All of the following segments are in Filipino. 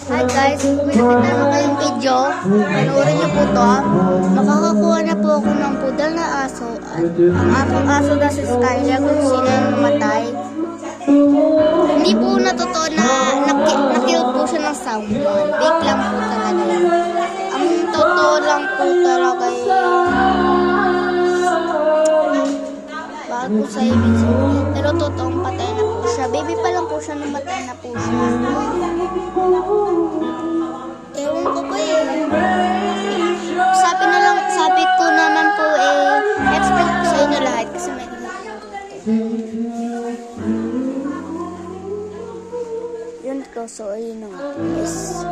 Hi guys, kung nakita mo kayong video, panoorin niyo po to. Makakakuha na po ako ng pudal na aso. At ang aking aso na si Skyler kung sino yung namatay. Hindi po na totoo na nakill po siya ng someone. Fake lang po talaga yun. Ang totoo lang po talaga bago sa ibig sabihin. Pero totoong patay na po siya. Baby pa lang po siya, namatay na po siya. Ewan ko pa sabi ko naman po explain ko sa inyo lahat kasi may yun ko, so ayun na nga guys.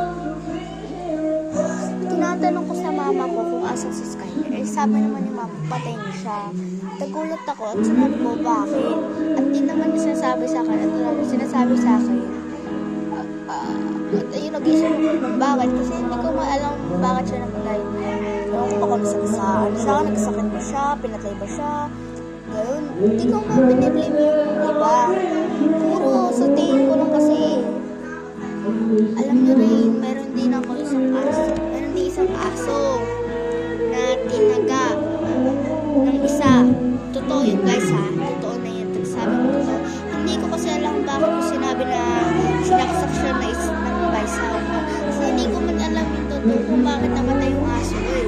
Tinatanong ko sa mama ko kung asan si Skyler. Sabi naman ni mama, patay na siya. Nagulat ako at sinabi ko, bakit? At di naman niya sinasabi sa akin at wala niya sinasabi sa akin. At ayun, nag-isip ko kung bakit. Kasi hindi ko maalam bakit siya napatay. Ewan ko kung nasakasaan siya, nagsakit ba siya, pinatay ba siya. Ganoon, hindi ko nga biniblame yung iba. Puro sa tingin ko lang kasi. Alam niyo rin, meron din ako isang aso na tinaga ng isa. Totoo yun guys ha, totoo na yun. Sabi ko totoo. Hindi ko kasi alam bakit ko sinabi na sinaksak siya na ng baysaw. Kasi hindi ko man alam yung totoo kung bakit namatay yung aso eh.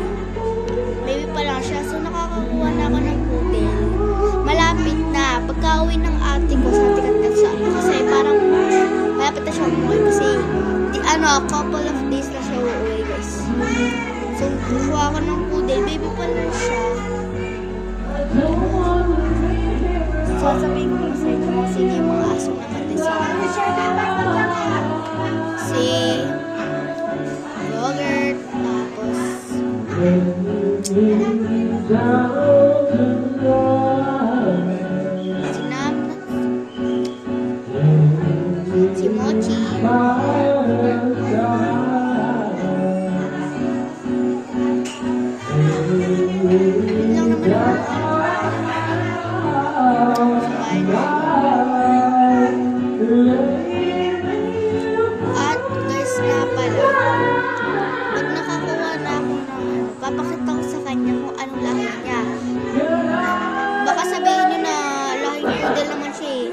Baby pa lang siya, so nakakakuha na ako ng putil. Malapit na, pagka-uwi ng ate ko sa tikat sa kasi parang malapit na siya umuwi kasi a couple of days na siya uuwi guys. So kukuha ako ng putil, baby pa lang siya. So sabihin ko sa inyo kung sino yung mga aso naman si Yogurt, tapos si Nam, si Mochi, yun lang naman ako. At guys nga pala, pag nakakuha na ako ng papakita ko sa kanya kung anong lahi niya. Baka sabihin nyo na lahi poodle naman siya eh.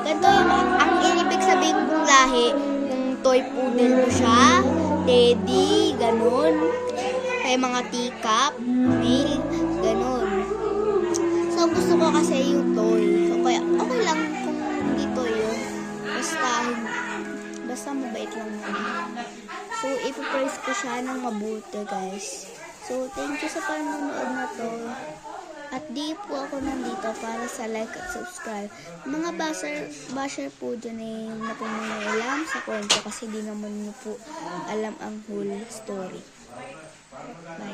Ganito yung ang inibig sabihin kong lahi, kung toy poodle mo siya, teddy, ganun. Kaya mga teacup, male, ganun. So gusto ko kasi yung toy. So kaya okay lang kung hindi toy yun. Basta mabait lang naman. So ipapraise ko siya ng mabuti guys. So thank you sa panonood na to. At di po ako nandito para sa like at subscribe. Mga basher po dyan na po alam sa kwento kasi di naman nyo po alam ang whole story. Bye.